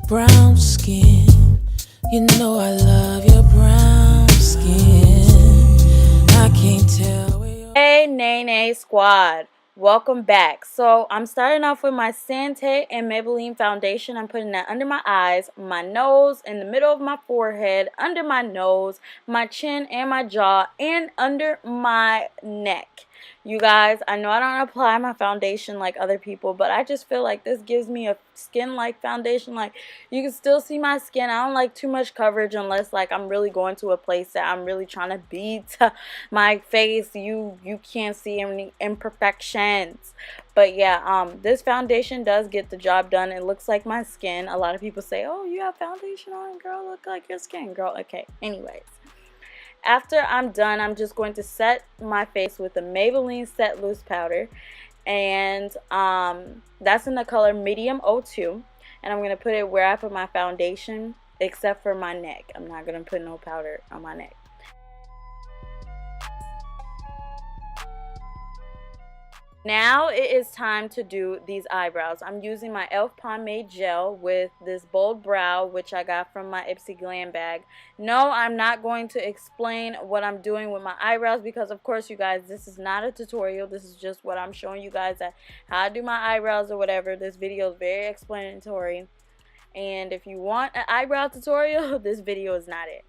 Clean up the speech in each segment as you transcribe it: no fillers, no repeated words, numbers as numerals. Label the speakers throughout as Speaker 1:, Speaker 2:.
Speaker 1: Brown skin, you know I love your brown skin. I can't tell where you're...
Speaker 2: Hey Nay Squad, welcome back. So I'm starting off with my Santee and Maybelline foundation. I'm putting that under my eyes, my nose, in the middle of my forehead, under my nose, my chin and my jaw, and under my neck. You guys, I know I don't apply my foundation like other people, but I just feel like this gives me a skin-like foundation. Like, you can still see my skin. I don't like too much coverage unless, like, I'm really going to a place that I'm really trying to beat my face. You can't see any imperfections. But yeah, this foundation does get the job done. It looks like my skin. A lot of people say, oh, you have foundation on, girl, look like your skin, girl. Okay, anyways. After I'm done, I'm just going to set my face with the Maybelline Set Loose Powder. And that's in the color Medium 02. And I'm going to put it where I put my foundation, except for my neck. I'm not going to put no powder on my neck. Now it is time to do these eyebrows. I'm using my e.l.f. Pomade Gel with this Bold Brow, which I got from my Ipsy Glam bag. No, I'm not going to explain what I'm doing with my eyebrows because, of course, you guys, this is not a tutorial. This is just what I'm showing you guys at how I do my eyebrows or whatever. This video is very explanatory. And if you want an eyebrow tutorial, this video is not it.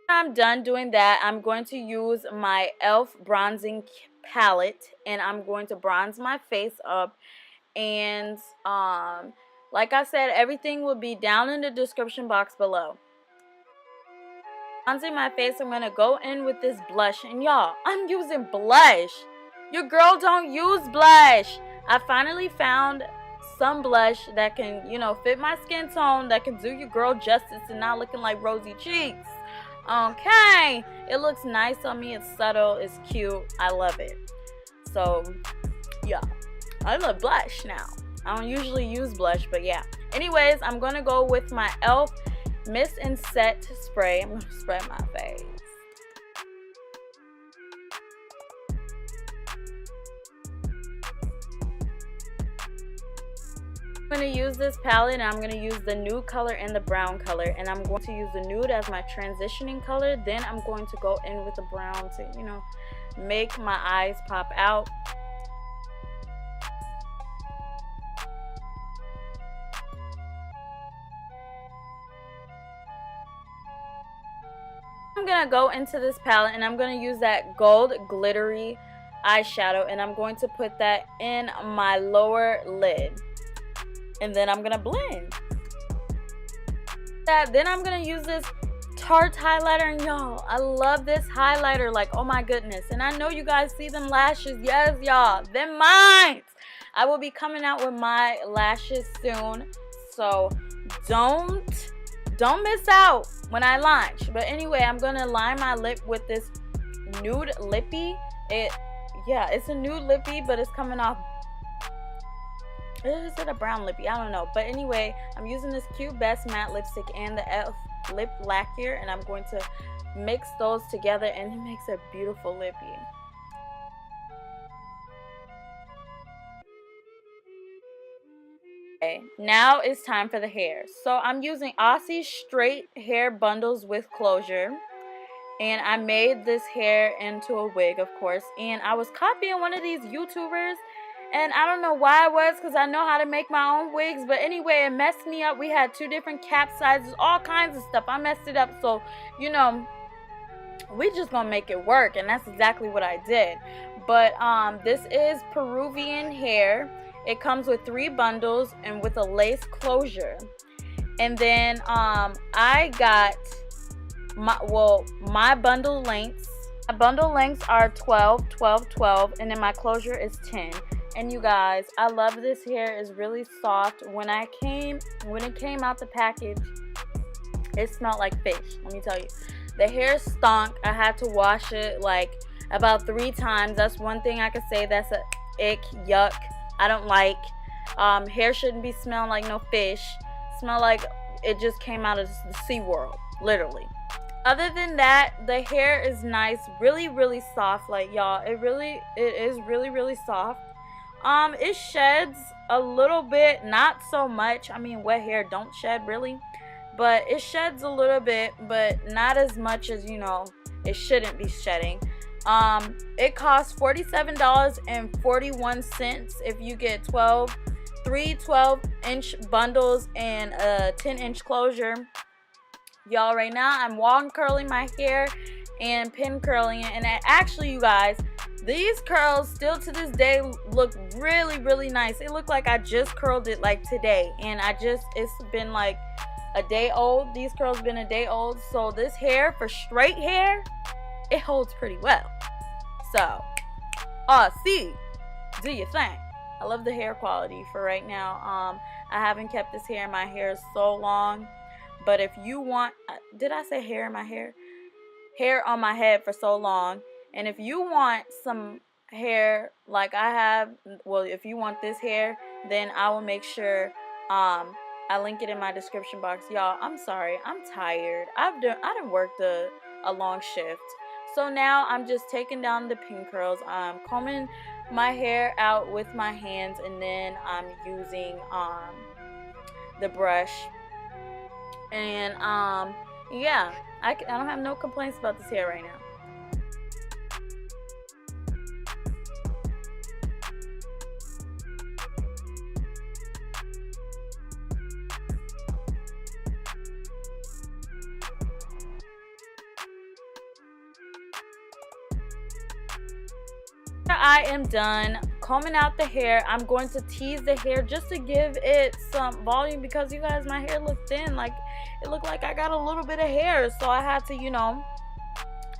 Speaker 2: I'm done doing that, I'm going to use my e.l.f. bronzing palette and I'm going to bronze my face up. And like I said, everything will be down in the description box below. Bronzing my face, I'm going to go in with this blush. And y'all, I'm using blush. Your girl don't use blush. I finally found some blush that can, you know, fit my skin tone, that can do your girl justice and not looking like rosy cheeks. Okay, it looks nice on me. It's subtle, it's cute, I love it. So yeah, I love blush now. I don't usually use blush, but yeah. Anyways, I'm gonna go with my e.l.f. Mist and Set spray. I'm gonna spray my face. I'm going to use this palette and I'm going to use the nude color and the brown color, and I'm going to use the nude as my transitioning color. Then I'm going to go in with the brown to, you know, make my eyes pop out. I'm going to go into this palette and I'm going to use that gold glittery eyeshadow and I'm going to put that in my lower lid. And then I'm gonna blend that. Then I'm gonna use this Tarte highlighter, and y'all, I love this highlighter, like, oh my goodness. And I know you guys see them lashes. Yes, y'all, them mine. I will be coming out with my lashes soon, so don't miss out when I launch. But anyway, I'm gonna line my lip with this nude lippie. It's a nude lippie, but it's coming off. Is it a brown lippy? I don't know. But anyway, I'm using this Cute Best matte lipstick and the e.l.f. lip lacquer, and I'm going to mix those together and it makes a beautiful lippy. Okay, now it's time for the hair. So I'm using Ossilee straight hair bundles with closure. And I made this hair into a wig, of course. And I was copying one of these YouTubers. And I don't know why it was, because I know how to make my own wigs. But anyway, it messed me up. We had two different cap sizes, all kinds of stuff. I messed it up. So, you know, we just gonna make it work. And that's exactly what I did. But this is Peruvian hair. It comes with 3 bundles and with a lace closure. And then I got my bundle lengths. My bundle lengths are 12, 12, 12. And then my closure is 10. And you guys, I love this hair. It's really soft. When it came out the package, it smelled like fish. Let me tell you, the hair stunk. I had to wash it like about 3 times. That's one thing I could say that's a ick, yuck. I don't like. Hair shouldn't be smelling like no fish. Smell like it just came out of the Sea World, literally. Other than that, the hair is nice, really, really soft. Like, y'all, it is really, really soft. It sheds a little bit, not so much. I mean, wet hair don't shed really, but it sheds a little bit, but not as much as, you know, it shouldn't be shedding. It costs $47.41 if you get 3 12-inch bundles and a 10-inch closure. Y'all, right now I'm long curling my hair and pin curling it, and actually, you guys, these curls still to this day look really, really nice. It looked like I just curled it like today, and it's been like a day old. These curls been a day old, so this hair, for straight hair, it holds pretty well. So, see, do your thing. I love the hair quality for right now. I haven't kept this hair in my hair so long, but if you want, did I say hair in my hair? Hair on my head for so long. And if you want some hair like I have, well, if you want this hair, then I will make sure I link it in my description box. Y'all, I'm sorry, I'm tired. I done worked a long shift. So now I'm just taking down the pin curls. I'm combing my hair out with my hands, and then I'm using the brush. And yeah, I don't have no complaints about this hair right now. I am done combing out the hair. I'm going to tease the hair just to give it some volume, because you guys, my hair looked thin. Like, it looked like I got a little bit of hair, so I had to, you know,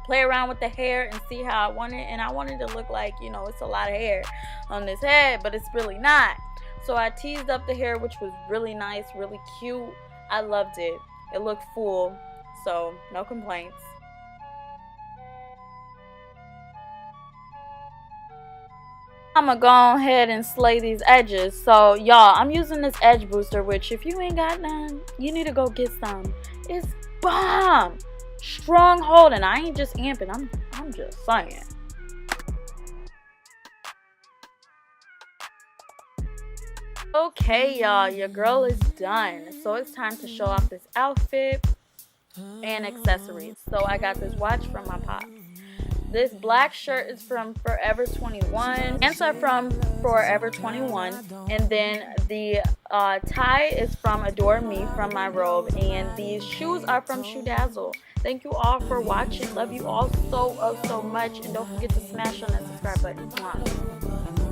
Speaker 2: play around with the hair and see how I want it. And I wanted to look like, you know, it's a lot of hair on this head, but it's really not. So I teased up the hair, which was really nice, really cute. I loved it. It looked full, so no complaints. I'm gonna go ahead and slay these edges. So y'all, I'm using this edge booster, which if you ain't got none, you need to go get some. It's bomb, strong hold, and I ain't just amping. I'm just saying. Okay, y'all, your girl is done. So it's time to show off this outfit and accessories. So I got this watch from my pops. This black shirt is from Forever 21. Pants are from Forever 21. And then the tie is from Adore Me from my robe. And these shoes are from Shoe Dazzle. Thank you all for watching. Love you all so much. And don't forget to smash on that subscribe button. Mwah.